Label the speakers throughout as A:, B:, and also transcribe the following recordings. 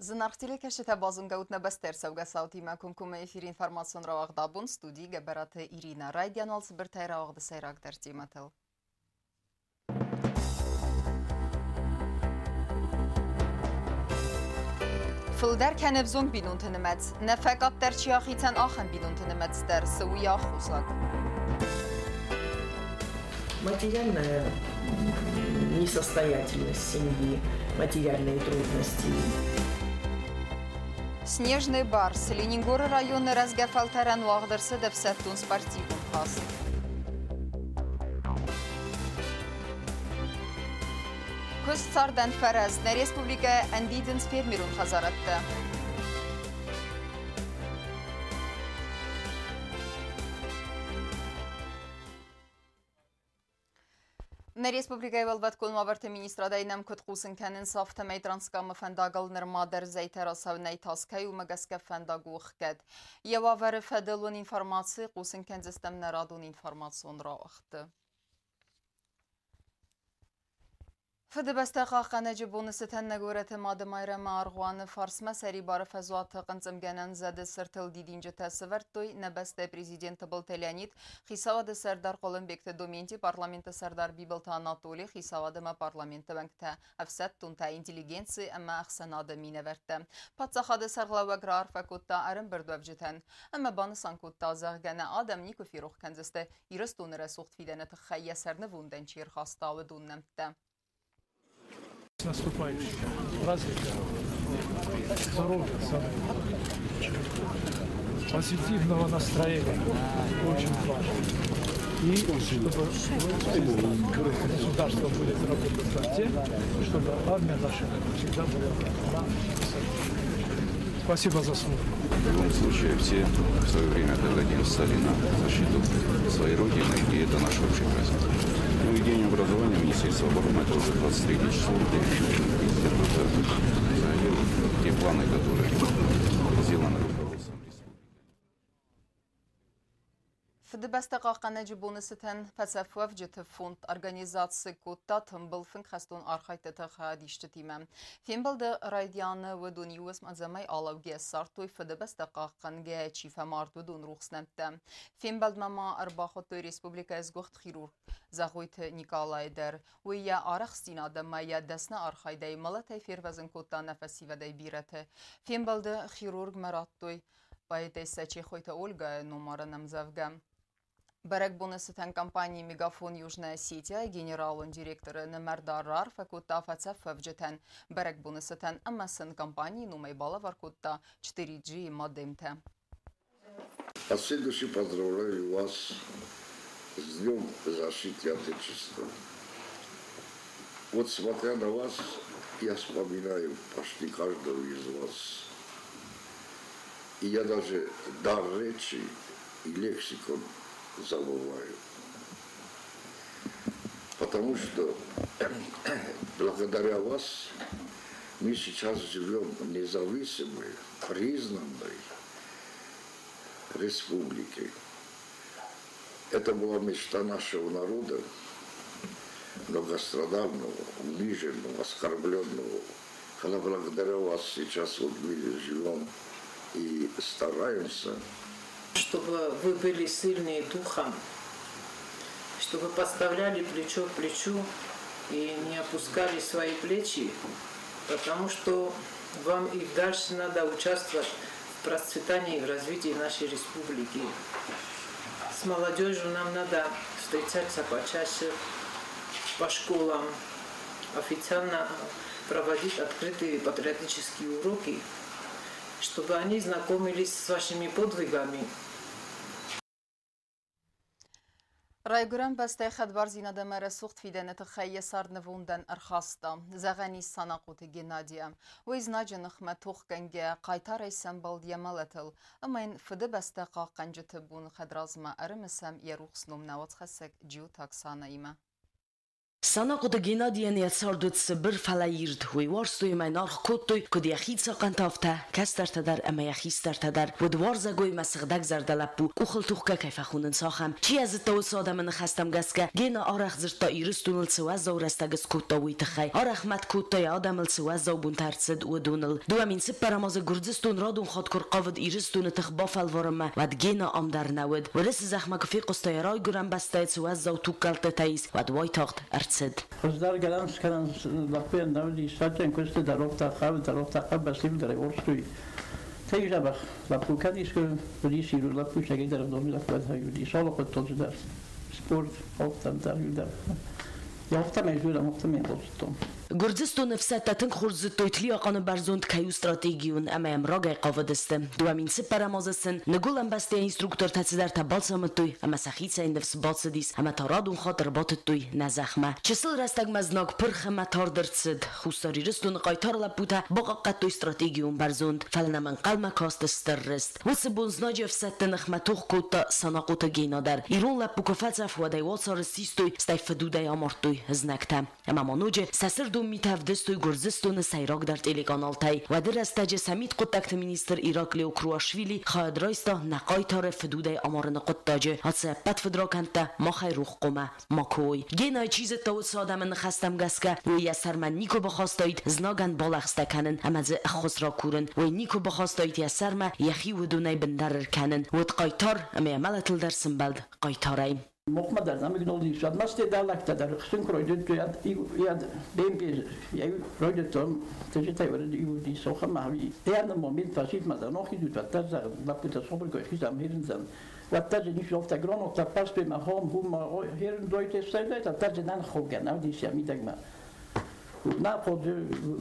A: Զնարխտիլի կեշետը բազուն գաուտնը բստեր սավգա սաուտի մակունքում էֆիր ինформацион րավաղդաբուն ստուդի գաբարատը Իրինա Ռայդյանալ սբրտայր աղդը սայրակ դերծի մտել։ Ֆլդեր կենևզուն բինուն թնմեց, նեֆեկատ տերչիախիցեն ախեն բինուն թնմեց դեր սուի ախուսակ։
B: Материальная несостоятельность семьи, материальные трудности.
A: Снежный барс, Ленингоры районы разгафалтаран уагдырсы депсеттун спортивун пас. Көз цардан фараз, на республика Андиденс фермерун хазаратты. На республика Евелват Колмаварте министра дайнам кутқусын кәнін сафты мейтранскамы фәндагал нырмадыр зәйтәрасау нәйтаскай умагаска фәндагух кәд. Евавары фәділун информации қусын кәнзістім нарадун информацион рауақты. Фыдыбәсті қаққаны жібунысы тәнні көрәті мады майрамы арғуаны фарсма сәрі бары фәзуаты қынцымгенен зәді сыртыл дидинжі тәсівір той нәбәсті президенті бұл тәлянет Хисавады сәрдар Қолымбекті доменті парламенті сәрдар Бибылты Анатолий Хисавадыма парламенті бәңкті әфсәт тұнта интеллигенции әмі әқсанады міне вәртті. Патсақады сәрғлауы грар фәкутта әрім бірдуәв жітен. Әмі баны санкутта зағгәні адам нику фирух кәнзісті иріс тоныры соғт фидені тұққайя сәрні вунден чир хастауы дұннәмтті.
C: Наступающее праздника, здоровья, позитивного настроения, очень важно. И чтобы государство будет работать над тем, чтобы армия наша всегда была. Спасибо за слово.
D: В любом случае, все в свое время отдадим стали на защиту своей родины, и это наш общий праздник. Ну и день образования Министерства обороны, это уже 23 числа. Те планы, которые сделаны руководством.
A: Фдыбәсті қаққаны жібунысы тән пәсәфуәв жеті фонд организации көтті тымбыл фін қастун архайты тұға дишті теймем. Фембілді райдияны өдун юыз мазамай алауге сартой фдыбәсті қаққанға чифәм артудун рухснәмтті. Фембілд мама арбақыты республика әзгөқт хирург Зағойты Николайдер. Өйя арық стинады майя дәсіні архайдай малы тәйфервәзін көтті нәфәсивәдай биреті. Фембілді хирург мәраттой байытайса Чехойты Ольга номарыным завгам. Бәрәк бонысы тән компании Мегафон Южная Осетия генералын директоры Нәмәрдар Рар фәкутта фәцәф фәвжетән. Бәрәк бонысы тән әмәсін компании Нумайбала варкутта 4G модемте.
E: От всей души поздравляю вас с Днем защиты Отечества. Вот смотря на вас, я вспоминаю почти каждого из вас. И я даже дар речи и лексикон забываю. Потому что благодаря вас мы сейчас живем в независимой, признанной республике. Это была мечта нашего народа, многострадального, униженного, оскорбленного. Когда благодаря вас сейчас вот мы живем и стараемся.
B: Чтобы вы были сильные духом, чтобы поставляли плечо к плечу и не опускали свои плечи, потому что вам и дальше надо участвовать в процветании и развитии нашей республики. С молодежью нам надо встречаться почаще по школам, официально проводить открытые патриотические уроки, чтобы они знакомились с вашими подвигами.
A: Райгуран бәсті қадбар зинады мәрі сұқт фиденеті қайе сарны вунден архаста. Зәғәні санақуты Геннадия. Өз наджынық мә тоққанге қайтар айсан балдиямал әтіл. Амайн фіді бәсті қаққан жыты бұны қадразма әрімісім ерухсным науат қасық жу таксана има.
F: Санакуда Геннадиян яцардуд Сибир фалаирд хуйварстуй майнарх коттуй кудияхица кантафта кастартадар амаяхистартадар ودوارزگوی مسخدک زردلپو اوخل توخکا کیفخونن ساخم چی از توس آدمن خستم گسکه گینا آرخ زرتا ایرستونل سواز زورستگس کوتاوی تخی آرخ مت کوتای آدمل سواز زوبون ترسد و دونل دو امین سب پرماز گردستون رادون خود کر قاود ایرستون تخ بافل ورم ود گینا آم در نود و رس زخمه کفی قصتای رای گرم بسته سواز زو توکلت تایس ود وای تاخت ارتسد
G: خزدار گرم سکن لپین نودی ساعتن کست در رفت قاب بسیم در ورستوی تيجي بخ لابو كان يسكن بوليس يرو لابو شاقي در دومي لابو هايودي سالو قد توجد در سبورت أوفتم در يودر يوفتم يجودا مفتم يبوستم
F: گردستون نفساتتن خورزتوی تلیاقان برزوند کیو استراتژیون اما امراغ قاودستم دوامین سپرامازسن نگولم بسته اینستروکتور تصدر تبالسامتوی اما سخیت این نفس باتسدیس اما تارادون خاطر باتتوی نزخمه چسل رستگ مزناک پرخ متار درصد خوستاری رستون قایتار لپوتا باقا قطو استراتژیون برزوند فلنا من قلم کاست استرست وس بونزناج افساتن خمتوخ کوتا سناقوتا گینادر ایرون لپوکفتف و دیوات سیستوی استایفدوده امارتوی زنکتم اما منوج سسر دوم میتافدستوی گرزستون سیراک در تلگانال تای و در استاج سمیت قطعت مینیستر ایراکلیو کرواشویلی خواهد رایستا نقای تار فدوده آمارن قطعه حادثه پت فدراکنتا ما خیروخ قمه ما کوی گینای چیز تو ساده من خستم گسکه و یا سرمن نیکو بخواستایید زناگن بالخسته کنن اما ز اخوز را کورن و نیکو بخواستایید یا سرمه یخی و دونای بندرر کنن و قایتار اما عملتل در سنبلد قایتارای
G: محمد در نمی گناهی شد ماست دلک در خشن کروید یاد بیم که روید توم تجربه ورد یودی سوخم ماهی دیان مومنت فاشیست مادر نخی دود و تاز لپوت صبر کوی خیزم هرنزم و تاز نیش لفت گران و تا پاس به ماهم هم هرن دویت استایده تا تاز نان خوگن او دیشی میدگ ما نه خود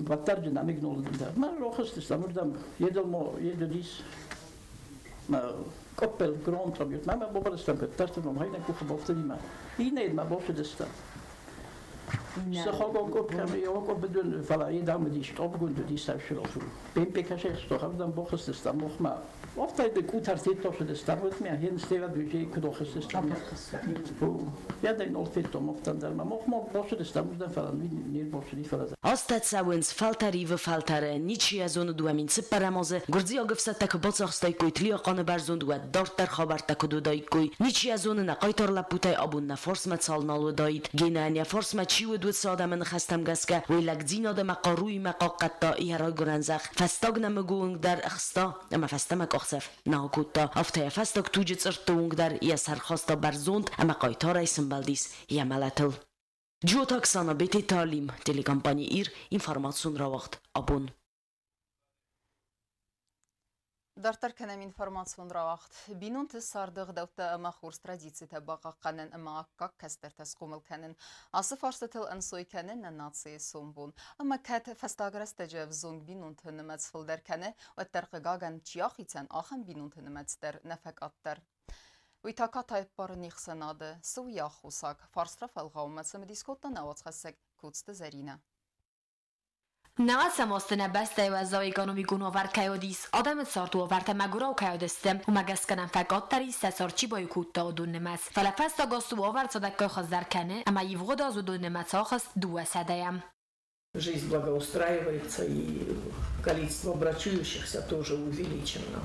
G: و تاز نمی گناهی دار من روخست استمردم یه دیس ما koppel grond som gjort. Men bara stämpet där som de har den kuffen bort i mig. I ned med bort det stä. Så har jag upp kan jag gå bedön falla i där med de stoppgrund de särskilt så. Pempe kanske står har den bort det stä nog ma. Ofta det gut har sitt också det stä med mig hin steva budget kunde också stä. Ja det är nog fett om ofta där man måste bort det stä den falla ner bort det falla.
F: Остат сауэнс фалтари в фалтаре ничи азону дуамин сепарамозе гурзи огфсата кбоцахстай койтли қаны барзунд ва дортар хабарта кудудай кой ничи азону на қайтар лапутай абун на форсма цалналу дайд генания форсма чиу дут садамын хастам гаска вилак динада мақаруи мақақатта яра гранзах фастагна мгуунг дар ахста ама фастамак ахсaf наукута афтая фастаг туҗи цыртуунг дар я сархаста барзунд ама қайтарай симбалдис ямалатыл Джута Оксана Бети Талим, телекомпания ИР, информацион равахт, абон.
A: Дартар кенем информацион равахт. Бинун тез сардıq давта ама хурс традицията баqa qanen ама как кастер тез qumul kenen. Асы фарсатыл ансой kenen на нации сомбун. Ама кат фастаграс тежев зонг бинун тынымats фылдар kene و ترقگاگن چیاخیتن آخم بینون تنمats در نفق اتر. ويتاكا تايب بارنيخ سناده سويا خوساك فارسترف الغاومة سمديسكوتا نوات خسك كوتست زرينة
H: نغاسم استنه بسته و زایگانو میگونو ور کیادیس آدم سارتو و ورت مگورا و کیادستم و مگسکنم فقط تری سسارچی بای کوتا و دون نمس فلفست گاستو و ورت صدقای خزر کنه اما یوغو دازو دون نمس آخست دو سدهیم
B: Жизнь благоустраивается и количество брачующихся тоже увеличено.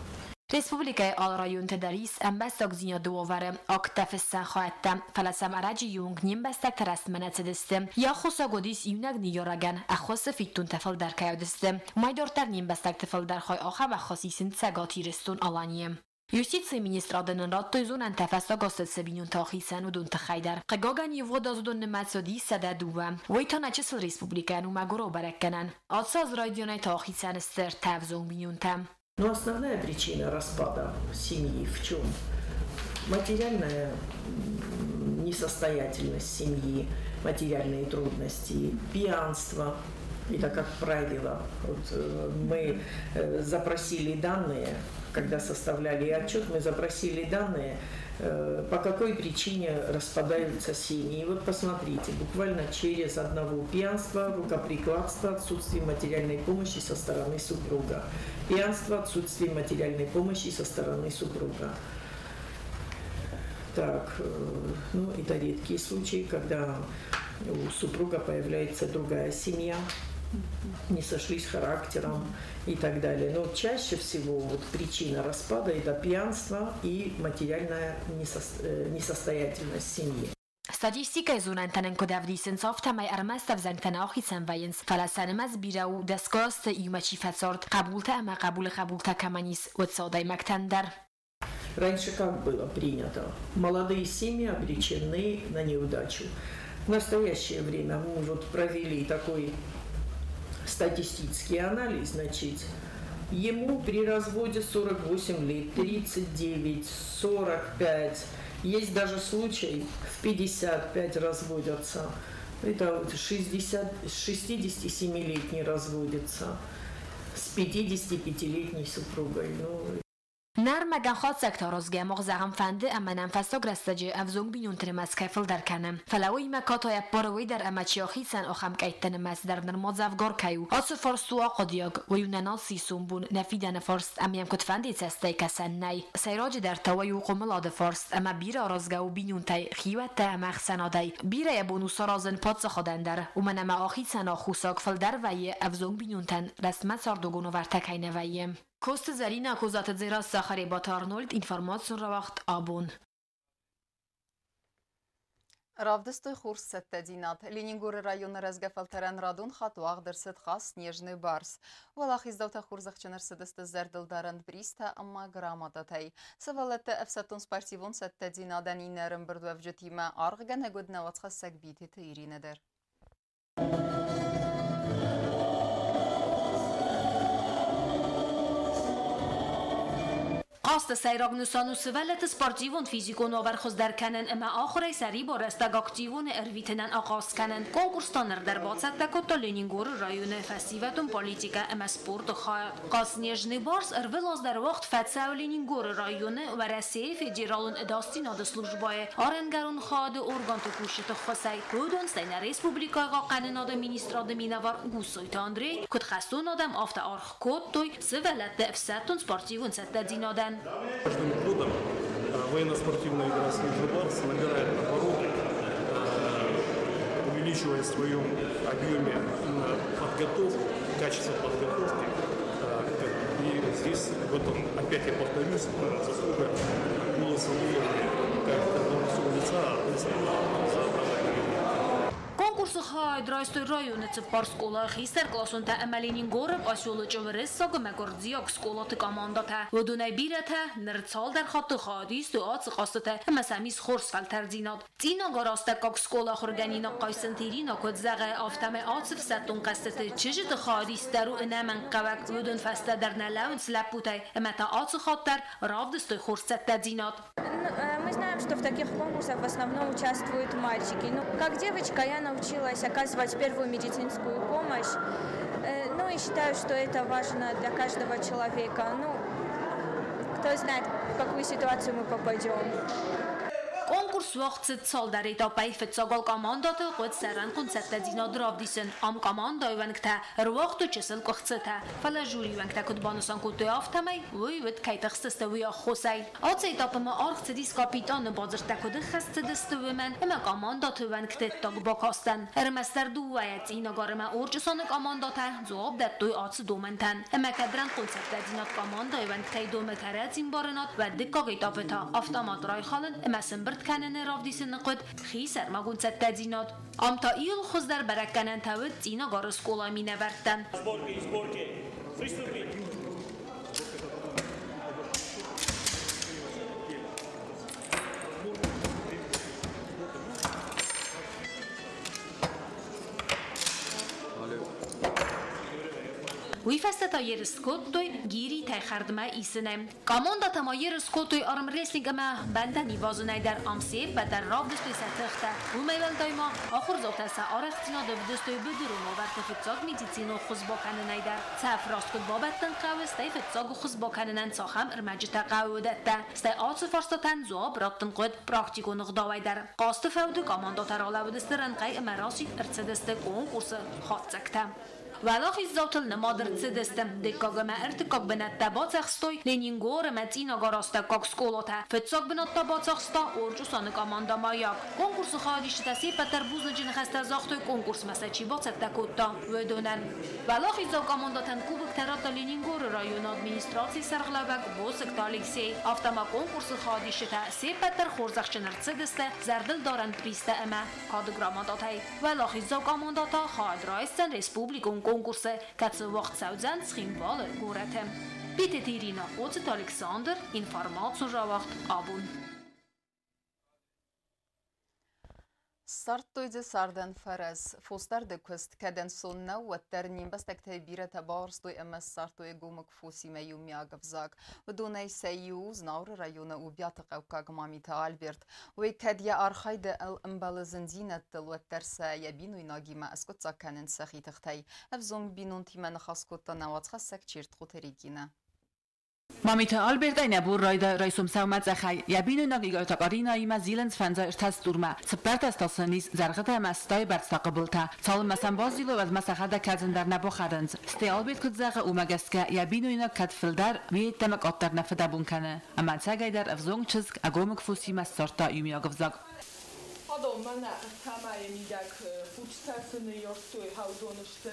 H: Республикای آلرایون تدریس ام بستگ زیاد دوواره اکتف سخاطم فلسم عرجی یونگ نیم بستگ ترست منت دستم یا خوسا گودیس یونگ نیارگن اخوس فیتون تفل در کیادستم مایدورتر نیم بستگ تفل در خای آخر و خاصیسن سگاتی رستون آلانیم Юстиция министрадын раттой зонан тафаста гостет сабинюн тахисан удун тахайдар. Қагаган еврода зудун немацоди сада дува. Вайтана чесл республикан у магуро баракканан. Отсаз радионай тахисан стер тавзон бинюн там.
B: Но основная причина распада семьи в чем? Материальная несостоятельность семьи, материальные трудности, пьянство. Это как правило. Вот мы запросили данные, когда составляли отчет, мы запросили данные, по какой причине распадаются семьи. И вот посмотрите, буквально через одного пьянства, рукоприкладства, отсутствие материальной помощи со стороны супруга. Пьянство, отсутствие материальной помощи со стороны супруга. Так, ну это редкие случаи, когда
I: у супруга появляется другая семья, не сошлись характером и так далее. Но чаще всего вот причина распада – это пьянство и материальная несостоятельность семьи.
H: Statistikai zunantanen kodavdisen softamay armasta vzangtana okhitsan vayens falasanmaz birau daskost юмачи фацорт qabulta ama qabulta kamanis отсодай мактандар.
I: Раньше как было принято? Молодые семьи обречены на неудачу. В настоящее время мы вот провели такой статистический анализ, значит, ему при разводе 48 лет, 39, 45, есть даже случай, в 55 разводятся, это 67-летний разводится с 55-летней супругой.
H: Narmagan خاص سکتارازگه مغزهم فنده اما نفسا گرستجه افزونگ بینون ترمز کفل در کنم فلوی مکاتای پاروی در امچی آخیسن آخم کیتن مز در نرماز افگار کیو آسو فارسوا قدیاگ و یونانا سیسون بون نفیدن فارست امیم کت فندی تستی کسن نی سیراج در توی و قملاد فارست اما بیر آرازگه و بینون تای خیوت تا مخسنادی بیر یبونو سرازن پادس خودن در و من اما آخیسن آخوساگ فل در وی افزونگ بینون تن رسمت ساردوگون و ورتکین ویم Кост Зарина акузат зира Сахари Бат Арнольд информацию равахт абун.
A: Равдыстой хурс сеттединат. Ленингоры районы разгафалтерен радун хатуах дырсет хас снежный барс. Валах издаута хурзах чынырсыдысты зердылдарын бриста амма грамотатай. Савалетте эфсатун спартивун сеттединадан инерым бірду әвжетима арғыған әгөдіне ватқа сәкбейті түйринедер.
H: قاست سیراگ نسانوس ولت سپارتیون فیزیکون آور خوز در کنن اما آخری سری با رستگ اکتیون ارویتنن آغاز کنن کنکورستانر در بادست دکتا لینینگور رایون فستیوتون پولیتیکا اما سپورت خواهد قاس نیجنی بارس ارولوز در وقت فتسا و لینینگور رایون و رسیه فدرالون اداستی ناد سلوجبای آرنگرون خواهد ارگان تکوشت خواسی بودون سین ریسپوبلیکای قانن ناد مینیستراد مینوار گوسویت آندری کد خستون آدم آفت آرخ کد توی سولت افساتون سپارتیون ست دینادن
J: Каждым годом военно-спортивная игра «Снежный барс» набирает обороты, увеличивая в своем объеме подготовку, качество подготовки. И здесь, в этом, опять я повторюсь, заслуга голоса как должностного лица за
H: Конкурсы хайд райстой районы цепар школа хистер классон та амалинин горб асёлы човрес сага магордзиак школаты командата водунай бирата нырцал дар хатты хадис то ац қастата масамис хорсфал тардинат тина гараста как школа хурганина қайсантирина кодзага афтаме ацф сатун қастата чижит хадис дару инаман қавак водун фаста дар налаун слапутай мата ац хаттар равдстой хорсат тардинат.
K: Мы знаем, что в таких конкурсах в основном участвуют мальчики. Ну, как девочка я научилась оказывать первую медицинскую помощь. Ну и считаю, что это важно для каждого человека. Ну, кто знает, в какую ситуацию мы попадем.
H: Конкурс вaqt sal dar etapay fetsagal komandat qod saran qunsatta dinad ravdisen am komanda yvankta rwaqt chesel qoxtsata fala juri yvankta kod banusan kod aftamay voy vet kaytaxstasta voy khosay at etapma arxt dis kapitan bazirta kod khastdistvemen ema komanda yvankta tag bakastan ermaster duwayat inagarma orjusan komandata zob dat toy ats domentan ema kadran qunsatta dinad komanda yvankta dometarat imbaranat va dikka etapta avtomat rayxalın ema كانن رافديس النقد خيسر ما قلت ستادينات ام تا ايل خزدر بركنن تاوت زينا غارس كولا مينه برتن ویفسته تا یه رسکوت توی گیری تا خردمه ایسنم. کاماندا تا ما یه رسکوت توی آرم ریسلینگ اما بنده نیوازونای در آمسیب و در راو دستوی ستخته. و میول دایما آخر زوته سا آرختینا دو دستوی بدرون و برد فتزاگ میدیتین و خز باکننای در. سف راست کد بابتن قوه ستی فتزاگ و خز باکننن ساخم ارمجتا قوه دته. ستی آتس فرستتن زواب راتن قد پراکتیکو نقداوی در. قاست فودو کاماندا تا رالا بدسترن قای امراسی ارتدسته کنکورس خاط سکته. ولاخی زوتل نمادر تدستم دکاغ ما ارتکاک بنات تبات اخستوی لینینگور متین آگاراستا کاکسکولوتا فتساک بنات تبات اخستا اورجو سانک آماندا مایاک کنکورس خواهدیش تسی پتر بوز نجن خسته زاختوی کنکورس مساچی بات تکوتا و دونن ولاخی زوک آماندا تن کوبک تراتا لینینگور رایون ادمینستراسی سرغلبک بوسک تالیکسی افتما کنکورس خواهدیش تسی پتر خورزخشنر تدسته زردل دارن پریسته اما کادگراماداتای ولاخی زوک آماندا تا خواهد رایستن رسپوبلیکون konkurse kad se wacht zouden schimwale goretem. Bitte Irina Ozet Alexander informatie rawacht abun.
A: Sartoyde sardan faras foster de kust kaden sonna watter nimbastek tebire tabarstoy emas sartoy gomak fosi mayum yagavzak ودوني سيوز نور رايونا وبياتق او كاغماميتا البرت وكاديا ارخيد الامبال زنزينة الوترسا يبينو يناغيما اسكوت ساكانن سخي تختي افزون بينون تيمن خاسكوتا نوات خسك چيرت خوتريگينا
L: مامیتا آلبرت این ابور رایدا رئیسم سومت زخی یبینو نگیگای تقارینا ایما زیلنز فنزا ارتاس دورما سپرت استاسنیز زرقت مستای برستقبلتا سال مثلا بازیلو از مسخده کزن در نبو خدنز ستی آلبرت کد زخ اومگسکه یبینو اینا کد فلدر وی تمک آتر نفده بون کنه اما سگای در افزونگ چزگ اگومک فوسی مستارتا ایمی آگفزاگ
M: Hadden man tamaye midak futstasını yoktu havdonuştu.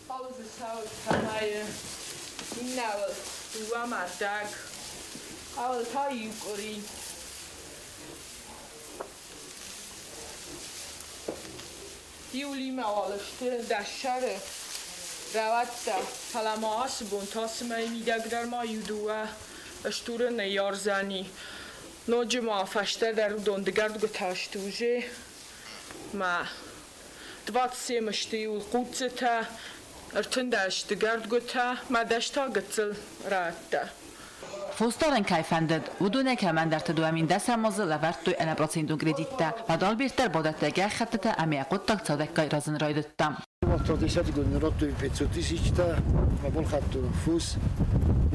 M: Havuzı sağ tamaye minnav uamadak. Al tayukori. Yuli maalıştı daşarı. Ravatta salamaas bun tasmay midak der ma yudua. Ashturun yarzani. Nođemo fašta da rudon degard gotashtuže ma 27 štiu kuceta artundash degard gota ma dashta gatsel rata
L: فوستارن کیفندد و دونه که من در تدوامین دست مازل لورد توی انا پروسنتون کردیتا و دال بیشتر بادت دگه خطتا امی قد تک صادق کای رازن رایدتم.
N: Tradisat gönderot tu pecotis içta mabol khattu fus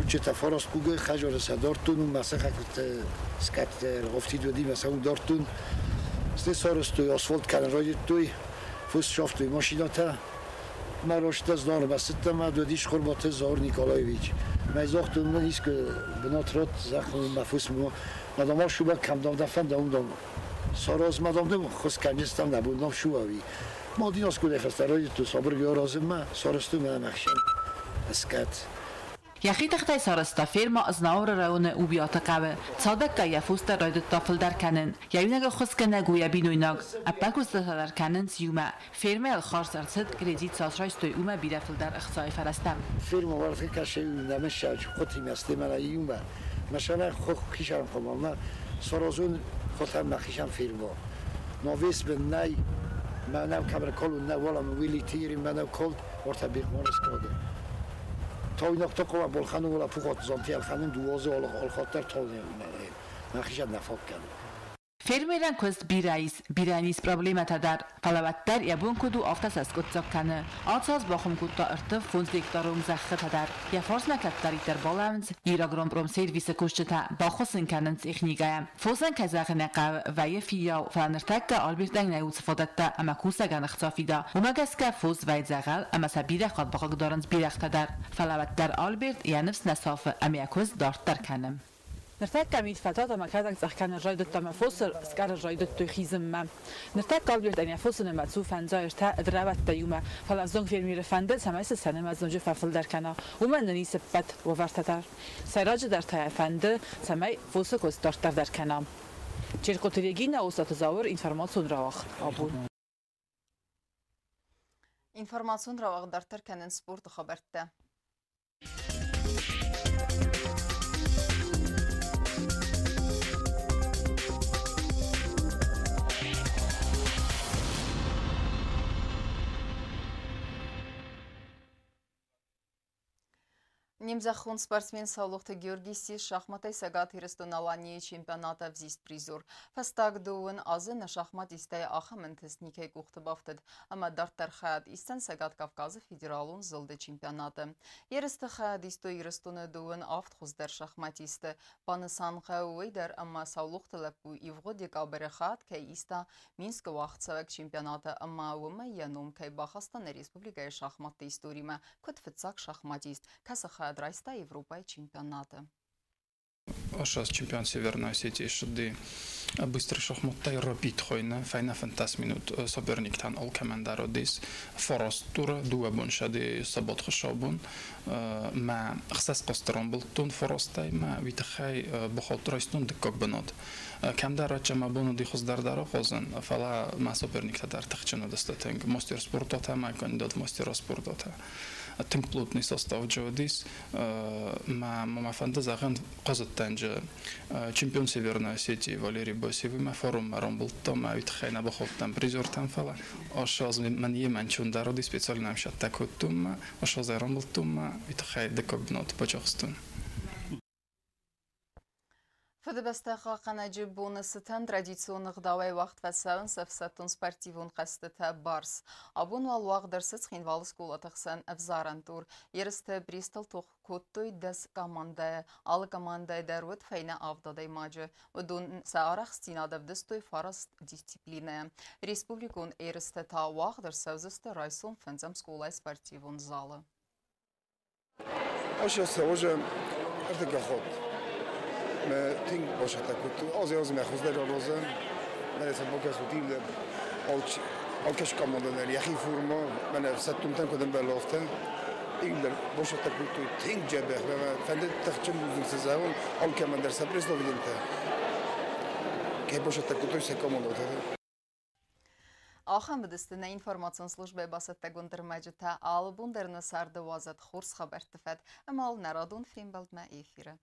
N: uçta faras kuge khajor sadortun masakha kut skat ofti dodi masaun dortun ste sorostu asfalt kan royit tu fus shoftu mashinata maroshta zdor basita ma dodish khurbat zor Nikolaevich mazoxtun nis ke bnatrot zakh mafus mo madama shuba kam dam dafan dam soros madam dem khos kanistam nabudam shuavi مادیناس کودی خسترایی تو صبر بیارازم ما سرستو من مخشم اسکت
L: یخی تختی سرستا فیرما از نور رون او بیات قوه صادق که یفوست راید تافل در کنن یعنی خود کنه گویا بینویناگ اپکوست در کنن سیوما فیرما الخارس ارصد کردیت سازرایستوی اوما بیرفل در اخصای فرستم
N: فیرما ورقی کشه نمیشه خودی مستی من ایوما مثلا خود کیشم خمام سرازون خودم مخیشم فیرما نویس به نی منم کامر کلون نه ولام ویلی تیری منم کل ارتباط مارس کرده تا این وقت که بال خانم ولا فوقات زانتی خانم دوازه آل خاطر تا من خیشم نفاق کردم
L: فرمیرن کست بیرانیس پروبلمات در فلواتر یابون کدو آفتاس از کتزاب کنه آتاز باخم کتا ارتف فونز دیکتارم زخت در یا فارس مکتری در بالانس ایراگرام برام سرویس کشته با خصن کننس اخنیگایم فوزن کزاق نقاب و یفیا فلانرتک آلبرت دنگ نیوت فدت اما کوسا گن اختافیدا و مگس که فوز وید زغل اما سبیره خود باخت دارنس بیرخت در فلواتر آلبرت یا نفس نصاف امیاکوز دارت در کنم
O: نرتاك كميت فتاة ما كان كان الرايد تما فوسر سكار الرايد تخيزم ما نرتاك قبل أن يفوسن ما تشوف عن زاير تا درابت تيوما فلا زون في المير فندل سمايس السنة ما زون جفافل در كنا وما ننيس بات وفرتتر سراج در تا فندل سماي فوسك وستارتر در كنا چرقوتريگينا وستتزاور إنفورماسيون راوخ أبو
A: إنفورماسيون راوخ در تركن سبورت خبرته Немзахон спортсмен Саулухты Георгиси шахматай сагат Хиристонalani чемпионата взист призор. Фастаг дуын азы на шахмат истай ахаментес никей кухты бафтыд. Ама дартар хад истен сагат Кавказы федералун зылды чемпионаты. Ерісті хад истой Хиристоны дуын афт хуздер шахматисты. Банысан хауэйдер ама Саулухты лапу ивго декабры хад кей иста Минск вахтсавек чемпионаты ама ума янум кей Бахастаны республикай шахматты историма. Кот фитсак шахматист. Касаха Драйста Европа чемпионата.
P: Сейчас чемпион Северной Осетии шуды быстрый шахматтай робит хойна файна фантас минут соперник тан ол командаро дис форост тура дуа боншади сабот хшабун ма хсас qasтрон бултун форостай ма витхай бохотрайстун дикок банот камдара чама бону ди хоздардаро хозан фала ма соперник тадар тахчана дастатенг мастер спорта тама кандидат мастера спорта тим плотный состав джодис ма фантазахан qazattanji чемпион Северной Осетии Валерий Босевый ма форум рамбулта ма витхайна бохоптан призер там фала ошаз мен yemen чундароди специально амшат такоттум ошаз рамбултум витхай декогнот почахстун.
A: Федебестаха канаджи бонусытан традиционных давай вақт вәсәвін сәфсәттун спортивун қастыта барс. Абун вал вағдырсыз хинвалы скула тақсан әвзаран тур. Ерісті Бристол тоқ көттой дәс командая, алы командая дәрвіт фәйна авдадай мажы. Удун сәарақ стинадавдыстой фараст дисциплина. Республикун ерісті та вағдырсызысты райсон фэнзам скулай спортивун залы.
Q: ما تين باشه تکوت آزی میخواست در روزن من از باکس وتیل آلکش کامندن یخی فرما من ستون تن کدام بلافتن این در باشه تکوت تین جبه و فند تخچم بودن سزاون آل که من در سپرس دویدم تا که باشه تکوتوی سکامندن
A: Ахам бедістіне информацион службе басетті гундырмайжыта ал бундерны сарды вазат хурс хабар тіфет, амал нарадун фримбалдма эфирі.